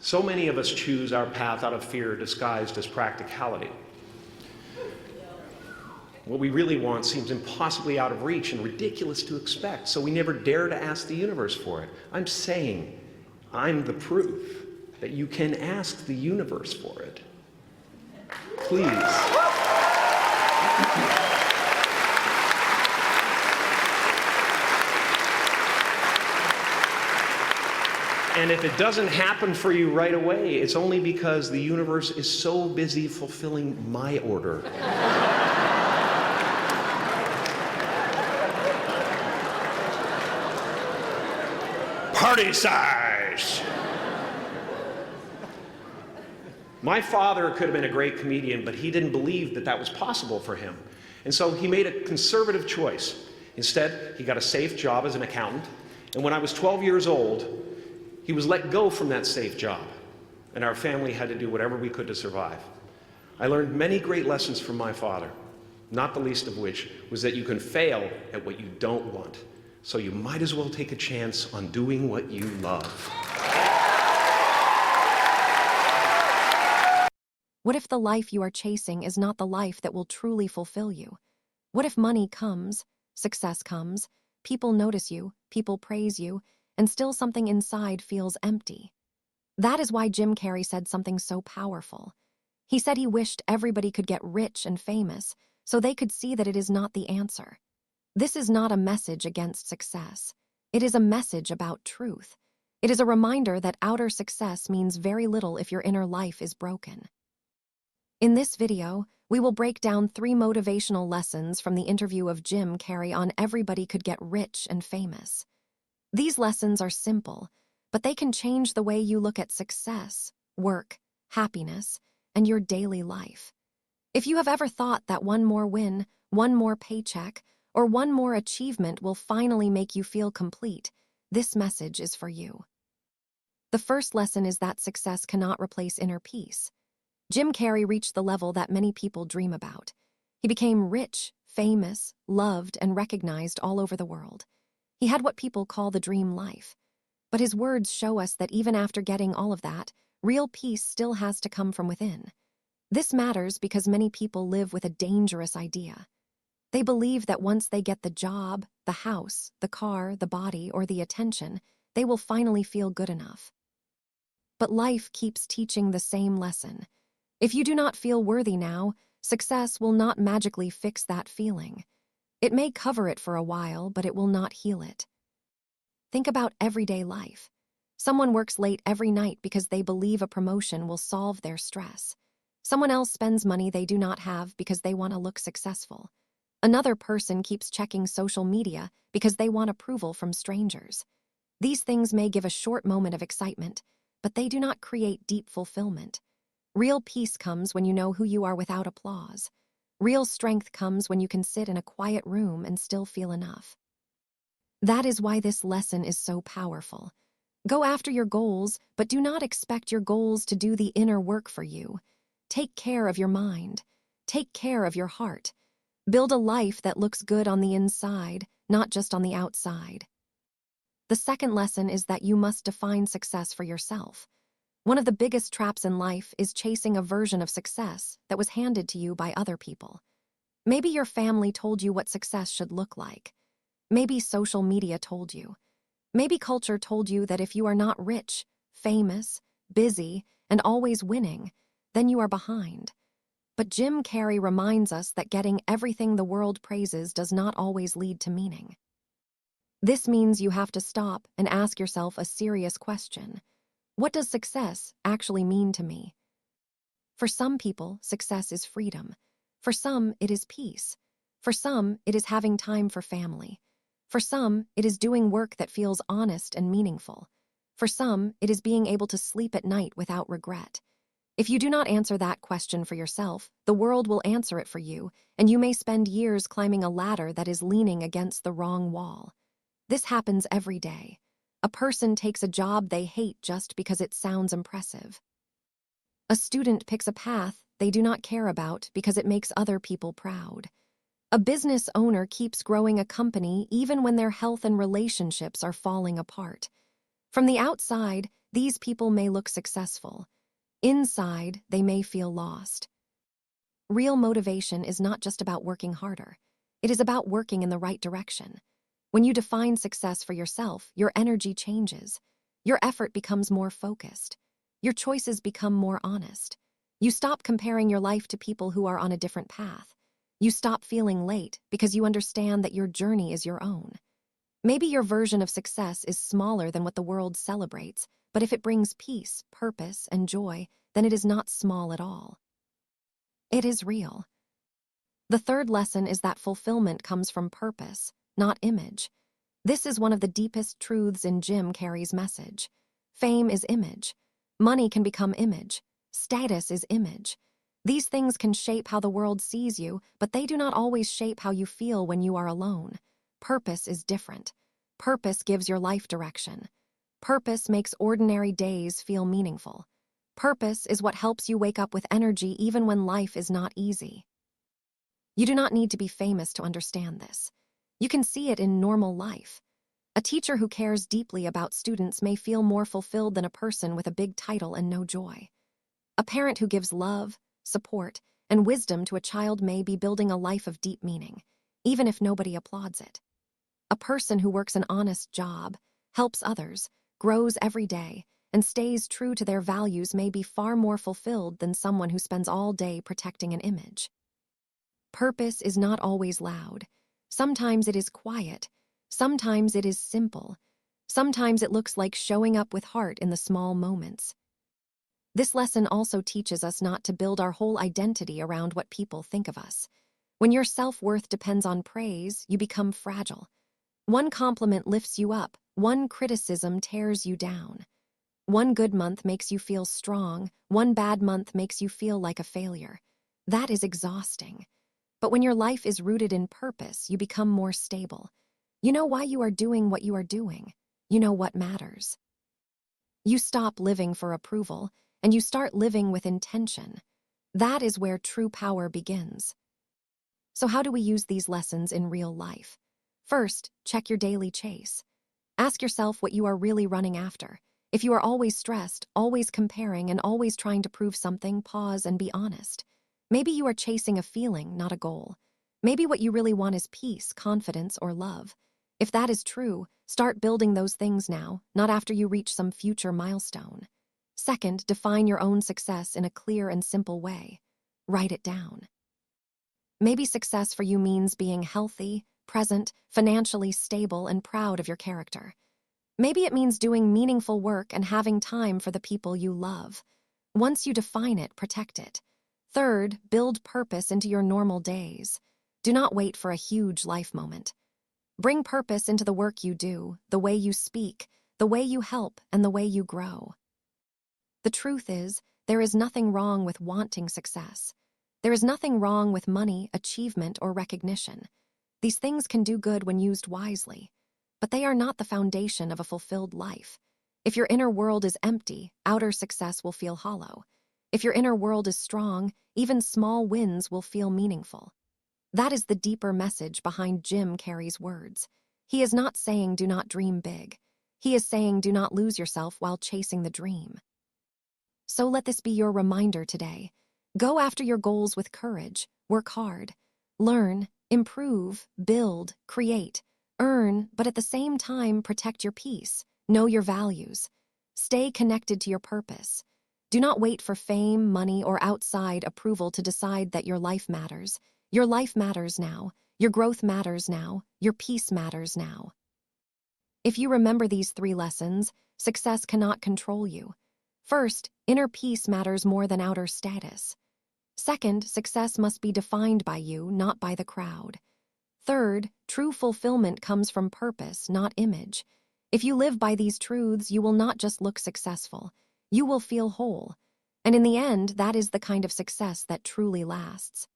So many of us choose our path out of fear disguised as practicality. What we really want seems impossibly out of reach and ridiculous to expect, so we never dare to ask the universe for it. I'm saying I'm the proof that you can ask the universe for it. Please. And if it doesn't happen for you right away, it's only because the universe is so busy fulfilling my order. Party size! My father could have been a great comedian, but he didn't believe that that was possible for him. And so he made a conservative choice. Instead, he got a safe job as an accountant. And when I was 12 years old, he was let go from that safe job. And our family had to do whatever we could to survive. I learned many great lessons from my father, not the least of which was that you can fail at what you don't want. So you might as well take a chance on doing what you love. What if the life you are chasing is not the life that will truly fulfill you? What if money comes, success comes, people notice you, people praise you, and still something inside feels empty? That is why Jim Carrey said something so powerful. He said he wished everybody could get rich and famous so they could see that it is not the answer. This is not a message against success. It is a message about truth. It is a reminder that outer success means very little if your inner life is broken. In this video, we will break down 3 motivational lessons from the interview of Jim Carrey on Everybody Could Get Rich and Famous. These lessons are simple, but they can change the way you look at success, work, happiness, and your daily life. If you have ever thought that one more win, one more paycheck, or one more achievement will finally make you feel complete, this message is for you. The first lesson is that success cannot replace inner peace. Jim Carrey reached the level that many people dream about. He became rich, famous, loved, and recognized all over the world. He had what people call the dream life. But his words show us that even after getting all of that, real peace still has to come from within. This matters because many people live with a dangerous idea. They believe that once they get the job, the house, the car, the body, or the attention, they will finally feel good enough. But life keeps teaching the same lesson. If you do not feel worthy now, success will not magically fix that feeling. It may cover it for a while, but it will not heal it. Think about everyday life. Someone works late every night because they believe a promotion will solve their stress. Someone else spends money they do not have because they want to look successful. Another person keeps checking social media because they want approval from strangers. These things may give a short moment of excitement, but they do not create deep fulfillment. Real peace comes when you know who you are without applause. Real strength comes when you can sit in a quiet room and still feel enough. That is why this lesson is so powerful. Go after your goals, but do not expect your goals to do the inner work for you. Take care of your mind. Take care of your heart. Build a life that looks good on the inside, not just on the outside. The second lesson is that you must define success for yourself. One of the biggest traps in life is chasing a version of success that was handed to you by other people. Maybe your family told you what success should look like. Maybe social media told you. Maybe culture told you that if you are not rich, famous, busy, and always winning, then you are behind. But Jim Carrey reminds us that getting everything the world praises does not always lead to meaning. This means you have to stop and ask yourself a serious question. What does success actually mean to me? For some people, success is freedom. For some, it is peace. For some, it is having time for family. For some, it is doing work that feels honest and meaningful. For some, it is being able to sleep at night without regret. If you do not answer that question for yourself, the world will answer it for you, and you may spend years climbing a ladder that is leaning against the wrong wall. This happens every day. A person takes a job they hate just because it sounds impressive. A student picks a path they do not care about because it makes other people proud. A business owner keeps growing a company even when their health and relationships are falling apart. From the outside, these people may look successful. Inside, they may feel lost. Real motivation is not just about working harder. It is about working in the right direction. When you define success for yourself, your energy changes. Your effort becomes more focused. Your choices become more honest. You stop comparing your life to people who are on a different path. You stop feeling late because you understand that your journey is your own. Maybe your version of success is smaller than what the world celebrates, but if it brings peace, purpose, and joy, then it is not small at all. It is real. The third lesson is that fulfillment comes from purpose, not image. This is one of the deepest truths in Jim Carrey's message. Fame is image. Money can become image. Status is image. These things can shape how the world sees you, but they do not always shape how you feel when you are alone. Purpose is different. Purpose gives your life direction. Purpose makes ordinary days feel meaningful. Purpose is what helps you wake up with energy even when life is not easy. You do not need to be famous to understand this. You can see it in normal life. A teacher who cares deeply about students may feel more fulfilled than a person with a big title and no joy. A parent who gives love, support, and wisdom to a child may be building a life of deep meaning, even if nobody applauds it. A person who works an honest job, helps others, grows every day, and stays true to their values may be far more fulfilled than someone who spends all day protecting an image. Purpose is not always loud. Sometimes it is quiet. Sometimes it is simple. Sometimes it looks like showing up with heart in the small moments. This lesson also teaches us not to build our whole identity around what people think of us. When your self-worth depends on praise, you become fragile. One compliment lifts you up, one criticism tears you down. One good month makes you feel strong, one bad month makes you feel like a failure. That is exhausting. But when your life is rooted in purpose, you become more stable. You know why you are doing what you are doing. You know what matters. You stop living for approval, and you start living with intention. That is where true power begins. So how do we use these lessons in real life? First, check your daily chase. Ask yourself what you are really running after. If you are always stressed, always comparing, and always trying to prove something, pause and be honest. Maybe you are chasing a feeling, not a goal. Maybe what you really want is peace, confidence, or love. If that is true, start building those things now, not after you reach some future milestone. Second, define your own success in a clear and simple way. Write it down. Maybe success for you means being healthy, present, financially stable, and proud of your character. Maybe it means doing meaningful work and having time for the people you love. Once you define it, protect it. Third, build purpose into your normal days. Do not wait for a huge life moment. Bring purpose into the work you do, the way you speak, the way you help, and the way you grow. The truth is, there is nothing wrong with wanting success. There is nothing wrong with money, achievement, or recognition. These things can do good when used wisely, but they are not the foundation of a fulfilled life. If your inner world is empty, outer success will feel hollow. If your inner world is strong, even small wins will feel meaningful. That is the deeper message behind Jim Carrey's words. He is not saying do not dream big. He is saying do not lose yourself while chasing the dream. So let this be your reminder today. Go after your goals with courage, work hard, learn, improve, build, create, earn, but at the same time protect your peace, know your values. Stay connected to your purpose. Do not wait for fame, money, or outside approval to decide that your life matters. Your life matters now. Your growth matters now. Your peace matters now. If you remember these 3 lessons, success cannot control you. First, inner peace matters more than outer status. Second, success must be defined by you, not by the crowd. Third, true fulfillment comes from purpose, not image. If you live by these truths, you will not just look successful. You will feel whole. And in the end, that is the kind of success that truly lasts.